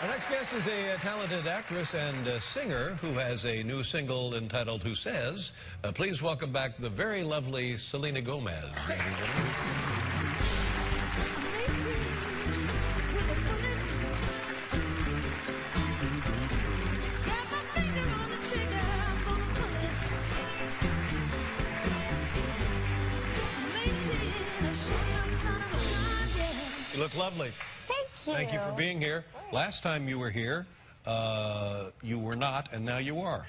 Our next guest is a talented actress and singer who has a new single entitled Who Says. Please welcome back the very lovely Selena Gomez. You look lovely. Thank you for being here. Last time you were here, you were not, and now you are.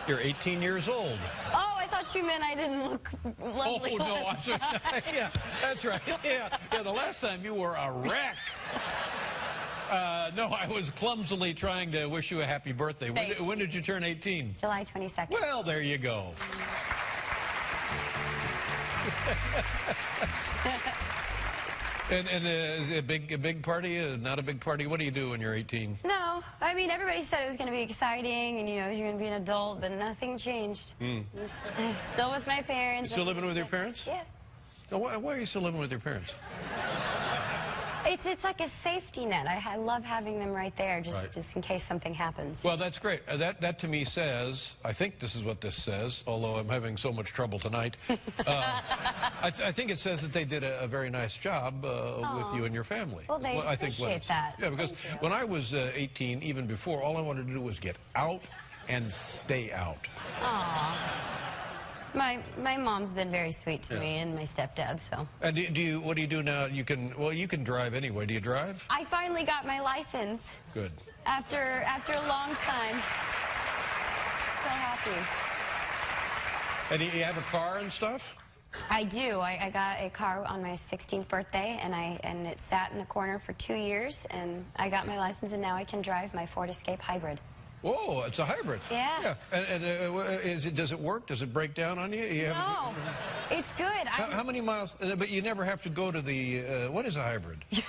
You're 18 years old. Oh, I thought you meant I didn't look lovely. Oh, no, I'm sorry. Yeah, that's right. Yeah, the last time you were a wreck. No, I was clumsily trying to wish you a happy birthday. When did you turn 18? July 22nd. Well, there you go. And a big party? Not a big party? What do you do when you're 18? No, I mean, everybody said it was going to be exciting and, you know, you're going to be an adult, but nothing changed. I'm still with my parents. You still living with your parents? Yeah. Oh, why are you still living with your parents? It's like a safety net. I love having them right there, just in case something happens. Well, that's great. That to me says, I think this is what this says, although I'm having so much trouble tonight. I think it says that they did a very nice job with you and your family. Well, they appreciate that. Yeah, because when I was 18, even before, all I wanted to do was get out and stay out. Aww. My mom's been very sweet to me, and my stepdad, so. And what do you do now? You can drive anyway. Do you drive? I finally got my license. Good. After a long time. So happy. And you have a car and stuff? I do. I got a car on my 16th birthday, and it sat in the corner for 2 years, and I got my license, and now I can drive my Ford Escape Hybrid. Whoa, it's a hybrid. Yeah. And does it work? Does it break down on you? No, it's good. How many miles? But you never have to go to the, what is a hybrid? Oh,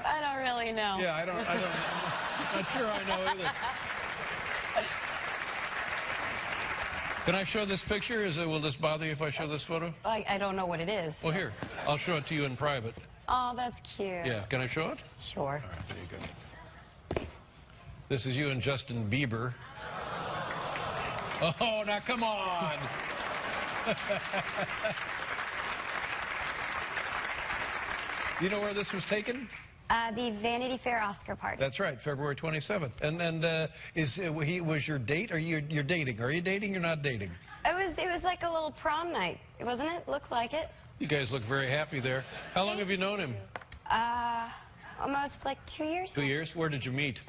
I don't really know. Yeah, I'm not sure I know either. Can I show this picture? Will this bother you if I show this photo? I don't know what it is. Well, here, I'll show it to you in private. Oh, that's cute. Yeah, can I show it? Sure. All right, there you go. This is you and Justin Bieber. Oh, now come on! You know where this was taken? The Vanity Fair Oscar party. That's right, February 27th. And was your date? You're dating? Are you dating? You're not dating? It was like a little prom night, wasn't it? Looked like it. You guys look very happy there. How long have you known him? Almost like 2 years. 2 years? Where did you meet?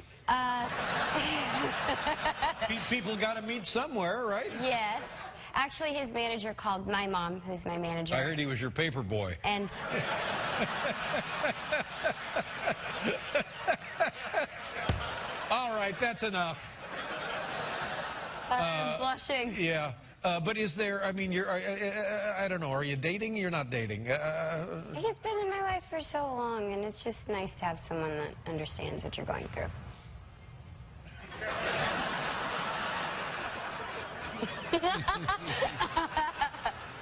People got to meet somewhere, right? Yes. Actually, his manager called my mom, who's my manager. I heard he was your paper boy. And... All right, that's enough. I'm blushing. Yeah. But is there, I mean, I don't know, are you dating? You're not dating. He's been in my life for so long, and it's just nice to have someone that understands what you're going through.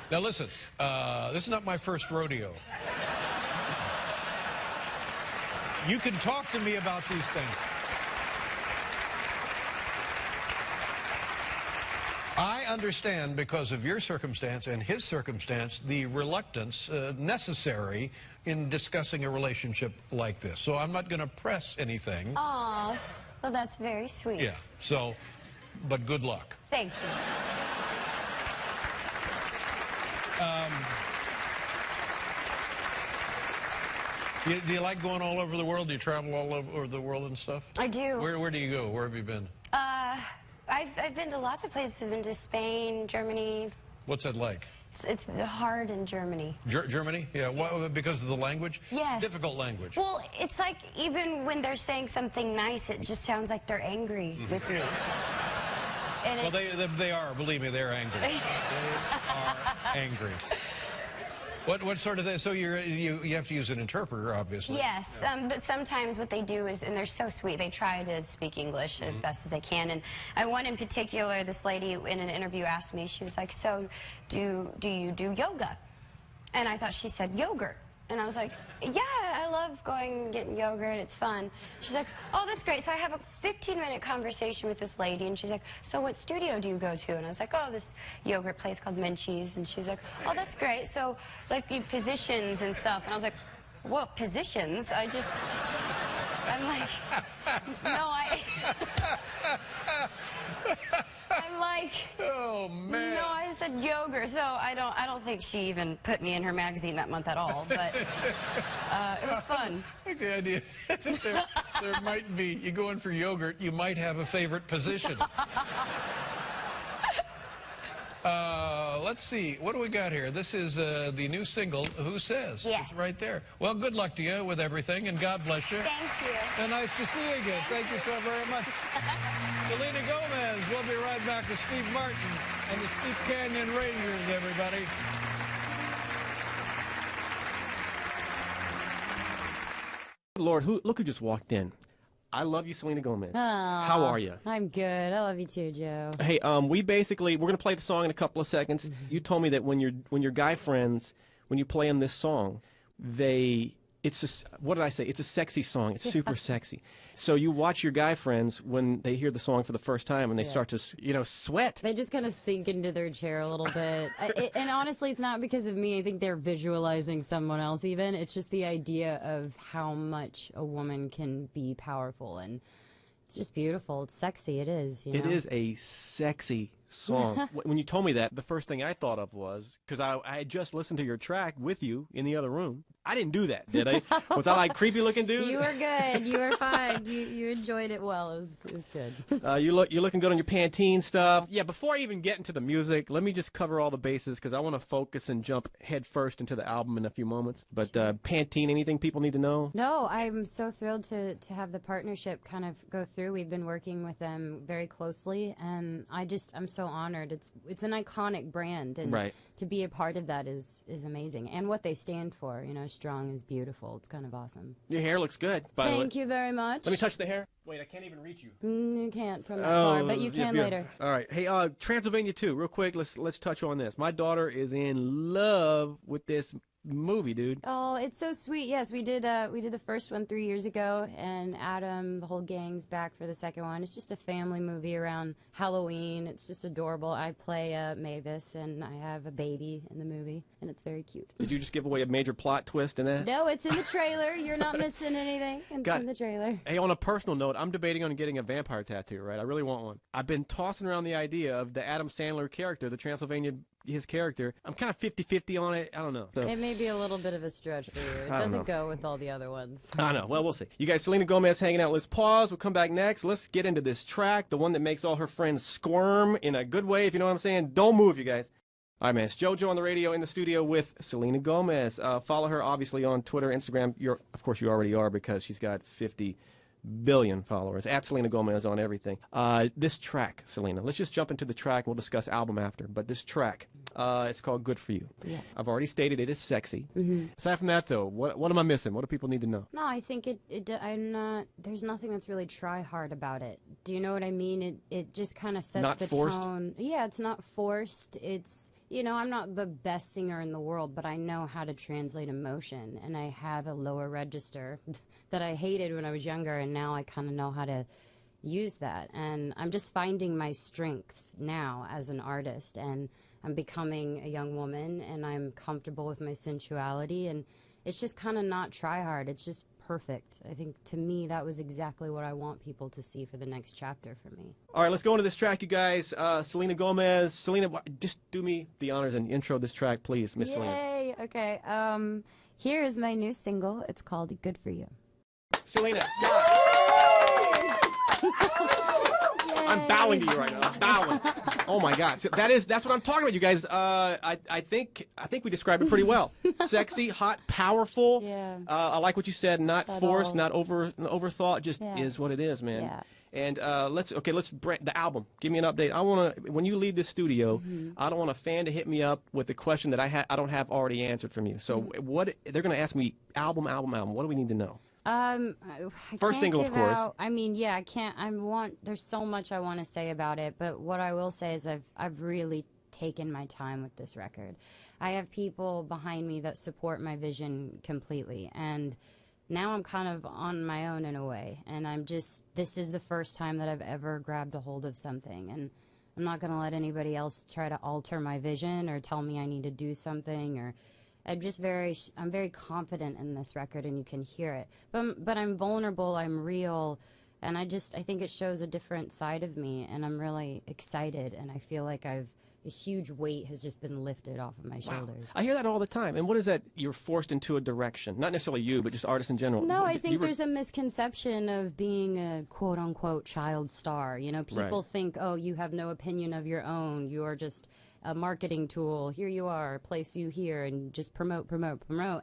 Now listen, this is not my first rodeo. You can talk to me about these things. I understand, because of your circumstance and his circumstance, the reluctance necessary in discussing a relationship like this. So I'm not going to press anything. Aw, well, that's very sweet. Yeah, so, but good luck. Thank you. Do you like going all over the world? Do you travel all over the world and stuff? I do. Where do you go? Where have you been? I've been to lots of places. I've been to Spain, Germany. What's that like? It's hard in Germany. Germany? Yeah, well, because of the language? Yes. Difficult language. Well, it's like even when they're saying something nice, it just sounds like they're angry with me. And well, they are. Believe me, they're angry. They are angry. What sort of thing? So you have to use an interpreter, obviously. Yes, but sometimes what they do is, and they're so sweet, they try to speak English as best as they can. And one in particular, this lady in an interview asked me, she was like, so do you do yoga? And I thought she said yogurt. And I was like, yeah, I love going and getting yogurt. It's fun. She's like, oh, that's great. So I have a 15-minute conversation with this lady, and she's like, so what studio do you go to? And I was like, oh, this yogurt place called Menchie's. And she was like, oh, that's great. So, like, the positions and stuff. And I was like, what, positions? I'm like, no, I'm like, oh man. No, I said yogurt, so I don't think she even put me in her magazine that month at all. But it was fun. I like the idea that there might be, you go in for yogurt, you might have a favorite position. Let's see, what do we got here? This is the new single, Who Says? Yes. It's right there. Well, good luck to you with everything, and God bless you. Thank you. And nice to see you again. Thank you so very much. Selena Gomez. We'll be right back with Steve Martin and the Steep Canyon Rangers, everybody. Lord, look who just walked in. I love you, Selena Gomez. Aww, how are you? I'm good. I love you too, Joe. Hey, we're gonna play the song in a couple of seconds. You told me that when your guy friends, when you play them this song, what did I say? It's a sexy song. It's super sexy. So you watch your guy friends when they hear the song for the first time and they start to, sweat. They just kind of sink into their chair a little bit. And honestly, it's not because of me. I think they're visualizing someone else even. It's just the idea of how much a woman can be powerful. And it's just beautiful. It's sexy. It is. It is a sexy song. When you told me that, the first thing I thought of was, because I had just listened to your track with you in the other room. I didn't do that, did I? Was I like creepy looking dude? You were good. You were fine. You enjoyed it well. It was good. You're looking good on your Pantene stuff. Yeah, before I even get into the music, let me just cover all the bases because I want to focus and jump head first into the album in a few moments. But Pantene, anything people need to know? No, I'm so thrilled to have the partnership kind of go through. We've been working with them very closely, and I'm so honored. It's an iconic brand, and to be a part of that is amazing. And what they stand for, strong is beautiful. It's kind of awesome. Your hair looks good, by the way. Thank you very much. Let me touch the hair. Wait, I can't even reach you. You can't from that far, but you can later. All right. Hey, Transylvania 2, real quick, let's touch on this. My daughter is in love with this movie, dude. Oh, it's so sweet. Yes, we did the first one 3 years ago, and Adam, the whole gang's back for the second one. It's just a family movie around Halloween. It's just adorable. I play Mavis, and I have a baby in the movie, and it's very cute. Did you just give away a major plot twist in that? No, it's in the trailer. You're not missing anything. It's in the trailer. Hey, on a personal note, I'm debating on getting a vampire tattoo, right? I really want one. I've been tossing around the idea of the Adam Sandler character, the Transylvania, his character. I'm kind of 50-50 on it. I don't know. So, it may be a little bit of a stretch for you. It doesn't go with all the other ones. I know. Well, we'll see. You guys, Selena Gomez hanging out. Let's pause. We'll come back next. Let's get into this track, the one that makes all her friends squirm in a good way, if you know what I'm saying. Don't move, you guys. All right, man. It's JoJo on the radio in the studio with Selena Gomez. Follow her, obviously, on Twitter, Instagram. Of course, you already are because she's got 50 billion followers. At Selena Gomez on everything. This track, Selena, let's just jump into the track. We'll discuss album after. But this track, it's called Good For You. Yeah. I've already stated it is sexy. Aside from that, though, what am I missing? What do people need to know? No, I think there's nothing that's really try hard about it. Do you know what I mean? It just kind of sets the tone. Yeah, it's not forced. It's, I'm not the best singer in the world, but I know how to translate emotion, and I have a lower register that I hated when I was younger, and now I kind of know how to use that. And I'm just finding my strengths now as an artist, and I'm becoming a young woman, and I'm comfortable with my sensuality, and it's just kind of not try hard. It's just perfect. I think, to me, that was exactly what I want people to see for the next chapter for me. All right, let's go into this track, you guys. Selena Gomez. Selena, just do me the honors and intro this track, please, Miss Selena. Yay! Okay. Here is my new single. It's called Good For You. Selena. I'm bowing to you right now. I'm bowing. Oh my God. So that's what I'm talking about, you guys. I think we described it pretty well. Sexy, hot, powerful. Yeah. I like what you said. Not subtle. Forced, not overthought. Just is what it is, man. Yeah. And let's the album. Give me an update. I want to, when you leave this studio, I don't want a fan to hit me up with a question that I don't have already answered from you. So what they're going to ask me, album. What do we need to know? First single, of course. I mean, yeah, I can't. There's so much I want to say about it, but what I will say is I've really taken my time with this record. I have people behind me that support my vision completely, and now I'm kind of on my own in a way, and this is the first time that I've ever grabbed a hold of something, and I'm not going to let anybody else try to alter my vision or tell me I need to do something, or I'm very confident in this record, and you can hear it. But I'm vulnerable, I'm real, and I think it shows a different side of me, and I'm really excited, and I feel like a huge weight has just been lifted off of my shoulders. I hear that all the time. And what is that? You're forced into a direction. Not necessarily you, but just artists in general. No, I think there's a misconception of being a quote-unquote child star. You know, people think, oh, you have no opinion of your own. You're just a marketing tool. Here you are, place you here, and just promote.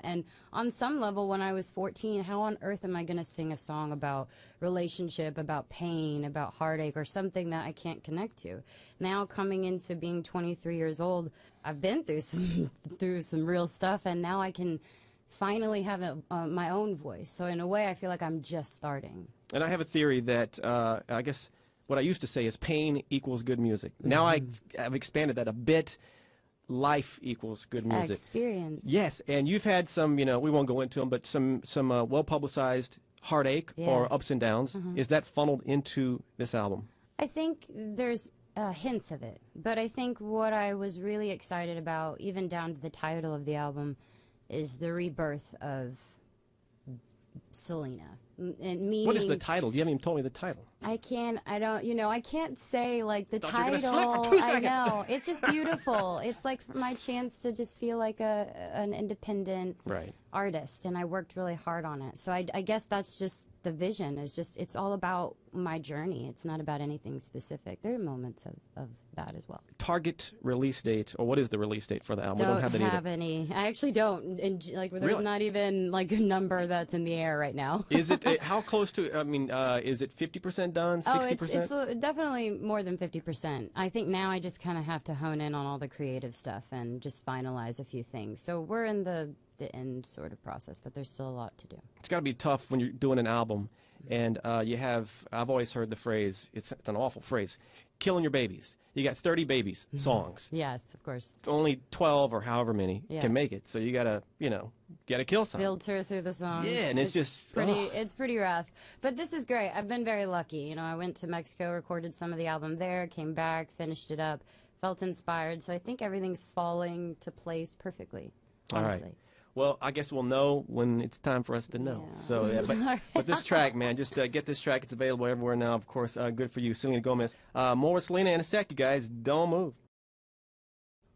And on some level, when I was 14, how on earth am I going to sing a song about relationship, about pain, about heartache, or something that I can't connect to? Now, coming into being 23 years old, I've been through some real stuff, and now I can finally have my own voice. So in a way, I feel like I'm just starting. And I have a theory that, I guess, what I used to say is pain equals good music. Now I've expanded that a bit. Life equals good music. Experience. Yes, and you've had some, we won't go into them, but some well-publicized heartache or ups and downs. Is that funneled into this album? I think there's hints of it. But I think what I was really excited about, even down to the title of the album, is the rebirth of Selena. What is the title? You haven't even told me the title. I can't say like the title. You're gonna slip for 2 seconds. I know. It's just beautiful. It's like my chance to just feel like an independent artist, and I worked really hard on it. So I guess that's just the vision. It's all about my journey. It's not about anything specific. There are moments of that as well. Target release date, or what is the release date for the album? Don't have any. I actually don't. There's not even like a number that's in the air right now. Is it how close to? I mean, is it 50% done? 60%? Oh, it's definitely more than 50%. I think now I just kind of have to hone in on all the creative stuff and just finalize a few things. So we're in the end sort of process, but there's still a lot to do. It's got to be tough when you're doing an album, and I've always heard the phrase, it's an awful phrase, killing your babies. You got 30 babies, songs. Yes, of course. Only 12 or however many can make it. So you gotta kill some. Filter through the songs. Yeah, and it's just it's pretty rough. But this is great. I've been very lucky. I went to Mexico, recorded some of the album there, came back, finished it up, felt inspired. So I think everything's falling to place perfectly. Honestly. All right. Well, I guess we'll know when it's time for us to know. Yeah. So, but this track, man, just get this track. It's available everywhere now, of course. Good for you, Selena Gomez. More with Selena in a sec, you guys. Don't move.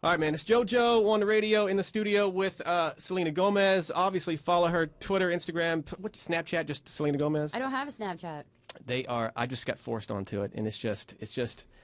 All right, man, it's JoJo on the radio in the studio with Selena Gomez. Obviously, follow her Twitter, Instagram, Snapchat, just Selena Gomez. I don't have a Snapchat. I just got forced onto it, and it's just.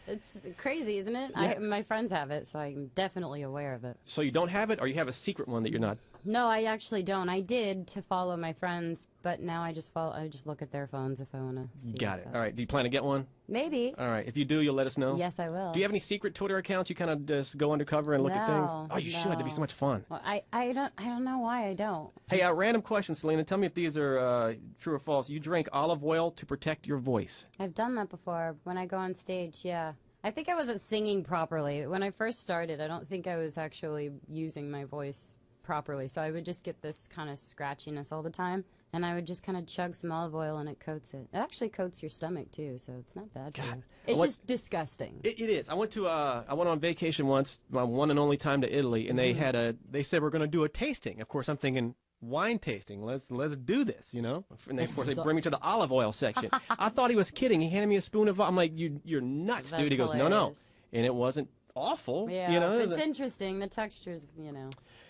It's crazy, isn't it? Yeah. My friends have it, so I'm definitely aware of it. So you don't have it, or you have a secret one that you're not? No, I actually don't. I did to follow my friends, but now I just look at their phones if I want to see. Got it. All right. Do you plan to get one? Maybe. All right. If you do, you'll let us know? Yes, I will. Do you have any secret Twitter accounts you kind of just go undercover and look at things? Oh, you should. That'd be so much fun. Well, I don't know why I don't. Hey, random question, Selena. Tell me if these are true or false. You drink olive oil to protect your voice. I've done that before when I go on stage, yeah. I think I wasn't singing properly. When I first started, I don't think I was actually using my voice properly, so I would just get this kind of scratchiness all the time, and I would just kind of chug some olive oil and it coats it. It actually coats your stomach too, so it's not bad for you. It's just disgusting. It is. I went on vacation once, my one and only time to Italy, and they said we're going to do a tasting. Of course, I'm thinking wine tasting. Let's do this, And of course, they bring me to the olive oil section. I thought he was kidding. He handed me a spoon of. I'm like, you're nuts, dude. He goes, no, and it wasn't awful. Yeah, it's interesting. The texture's,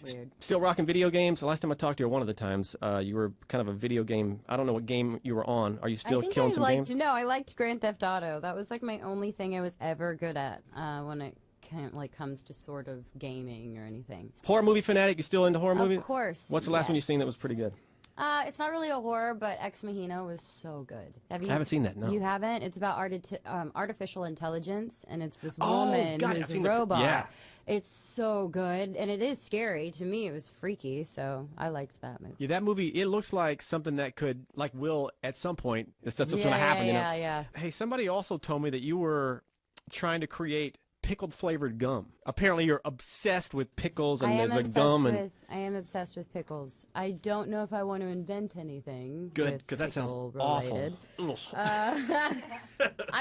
weird. Still rocking video games? The last time I talked to you, one of the times, you were kind of a video game. I don't know what game you were on. Are you still killing some games? No, I liked Grand Theft Auto. That was like my only thing I was ever good at when it comes to sort of gaming or anything. Horror movie fanatic? You still into horror movies? Of course. What's the last one you've seen that was pretty good? It's not really a horror, but Ex Machina was so good. I haven't seen that, no. You haven't? It's about artificial intelligence, and it's this woman who's a robot. Yeah. It's so good, and it is scary. To me, it was freaky, so I liked that movie. Yeah, that movie, it looks like something that could, will at some point, that's what's going to happen, Yeah. Hey, somebody also told me that you were trying to create pickled flavored gum. Apparently, you're obsessed with pickles, and there's a gum. I am obsessed with pickles. I don't know if I want to invent anything. Good, because that sounds awful. I'm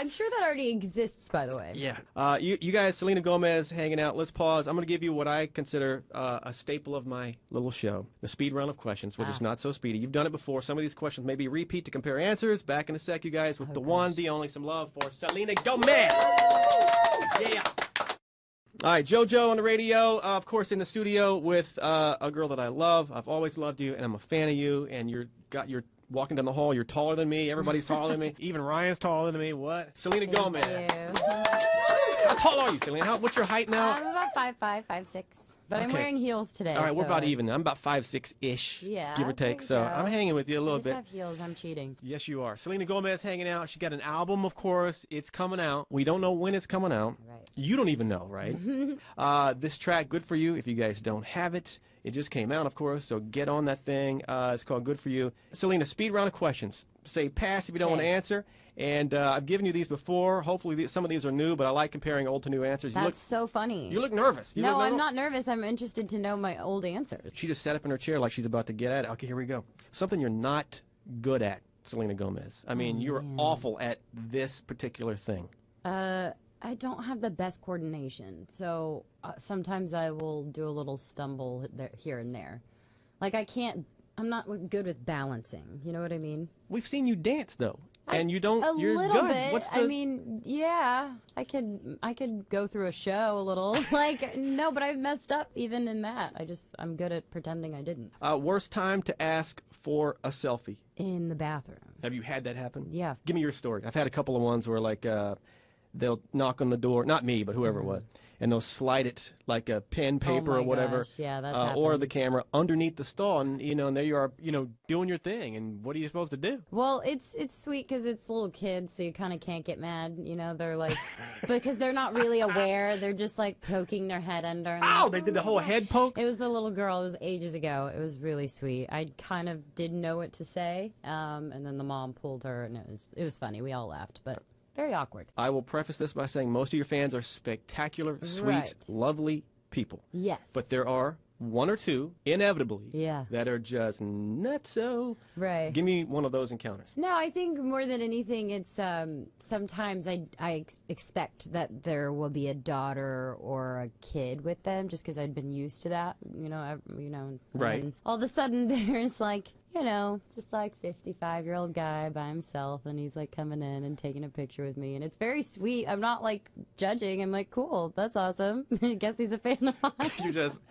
sure that already exists, by the way. Yeah. You guys, Selena Gomez hanging out. Let's pause. I'm going to give you what I consider a staple of my little show, the speed round of questions, which is not so speedy. You've done it before. Some of these questions may be repeat to compare answers. Back in a sec, you guys, with the one, the only, some love for Selena Gomez. Yeah. All right, JoJo on the radio, of course, in the studio with a girl that I love. I've always loved you, and I'm a fan of you. And you're walking down the hall. You're taller than me. Everybody's taller than me. Even Ryan's taller than me. What? Selena Gomez. Thank you. How tall are you, Selena? What's your height now? I'm about 5'5", 5'6". But I'm wearing heels today. All right, so we're about even. I'm about 5'6"-ish, give or take. So I'm hanging with you a little bit. I just have heels. I'm cheating. Yes, you are. Selena Gomez hanging out. She got an album, of course. It's coming out. We don't know when it's coming out. Right. You don't even know, right? This track, Good For You, if you guys don't have it, it just came out, of course, so get on that thing. It's called Good For You. Selena, speed round of questions. Say pass if you don't want to answer. And I've given you these before. Hopefully some of these are new, but I like comparing old to new answers. That's so funny. You look nervous. No, I'm not nervous. I'm interested to know my old answers. She just sat up in her chair like she's about to get at it. Okay, here we go. Something you're not good at, Selena Gomez. I mean, you're awful at this particular thing. I don't have the best coordination, so sometimes I will do a little stumble here and there. Like I'm not good with balancing. You know what I mean? We've seen you dance though, and you're good. Bit. I mean, yeah, I could go through a show a little. Like no, but I've messed up even in that. I'm good at pretending I didn't. Worst time to ask for a selfie? In the bathroom. Have you had that happen? Yeah. Give me your story. I've had a couple of ones where like they'll knock on the door, not me, but whoever it was, and they'll slide it like a pen, paper, or whatever, gosh. Yeah, that's happened. or the camera underneath the stall, and and there you are, doing your thing. And what are you supposed to do? Well, it's sweet because it's little kids, so you kind of can't get mad. They're like, because they're not really aware. They're just like poking their head under. And oh, they did the whole head poke. It was a little girl. It was ages ago. It was really sweet. I kind of didn't know what to say, and then the mom pulled her, and it was funny. We all laughed, but. Very awkward. I will preface this by saying most of your fans are spectacular, sweet, lovely people. Yes. But there are one or two, inevitably, that are just nutso. Right. Give me one of those encounters. No, I think more than anything, it's sometimes I expect that there will be a daughter or a kid with them, just because I'd been used to that, Right. And all of a sudden, there's like. Just like 55-year-old guy by himself, and he's like coming in and taking a picture with me, and it's very sweet. I'm not like judging. I'm like, cool, that's awesome. I guess he's a fan of mine. You just.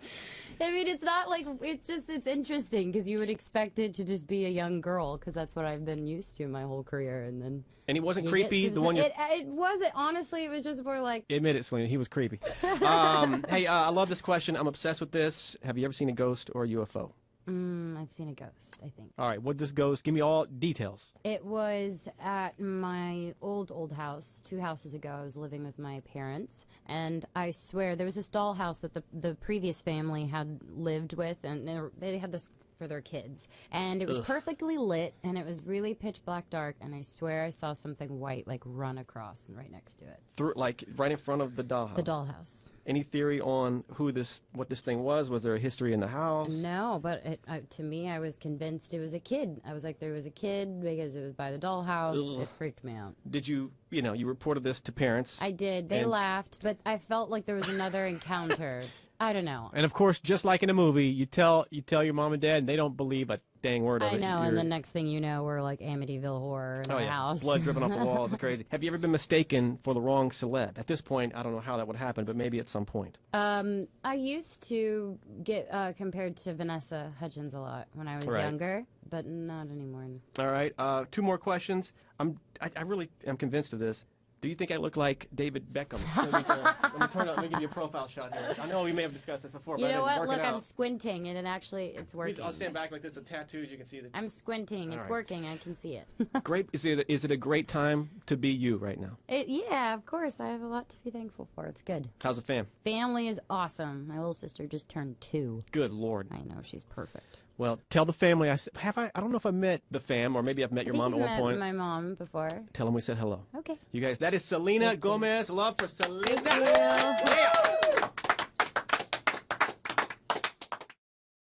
I mean, it's not like it's interesting because you would expect it to just be a young girl because that's what I've been used to my whole career, and then. And he wasn't creepy. The one. It wasn't. Honestly, it was just more like. Admit it, Selena. He was creepy. Hey, I love this question. I'm obsessed with this. Have you ever seen a ghost or a UFO? I've seen a ghost, I think. All right, what this ghost? Give me all details. It was at my old house 2 houses ago. I was living with my parents, and I swear there was this dollhouse that the previous family had lived with, and they had this for their kids, and it was perfectly lit, and it was really pitch black dark, and I swear I saw something white like run across and right next to it. Like right in front of the dollhouse. The dollhouse. Any theory on what this thing was? Was there a history in the house? No, but to me, I was convinced it was a kid. I was like, there was a kid because it was by the dollhouse. It freaked me out. Did you reported this to parents? I did. They laughed, but I felt like there was another encounter. I don't know. And of course, just like in a movie, you tell your mom and dad, and they don't believe a dang word of it. I know, and the next thing you know, we're like Amityville Horror in our house. Blood dripping off the walls. It's crazy. Have you ever been mistaken for the wrong celeb? At this point, I don't know how that would happen, but maybe at some point. I used to get compared to Vanessa Hudgens a lot when I was younger, but not anymore. All right. 2 more questions. I really am convinced of this. Do you think I look like David Beckham? Let me give you a profile shot here. I know we may have discussed this before, you but know what? Look, out. I'm squinting, and it's working. I'll stand back like this. The tattoos, you can see that. I'm squinting. It's working. I can see it. Great. Is it a great time to be you right now? Yeah, of course. I have a lot to be thankful for. It's good. How's the fam? Family is awesome. My little sister just turned 2. Good Lord. I know. She's perfect. Well, tell the family. I don't know if I met the fam, or maybe I've met your mom at one point. My mom before. Tell them we said hello. Okay. You guys, that is Selena Gomez. Love for Selena. Thank you.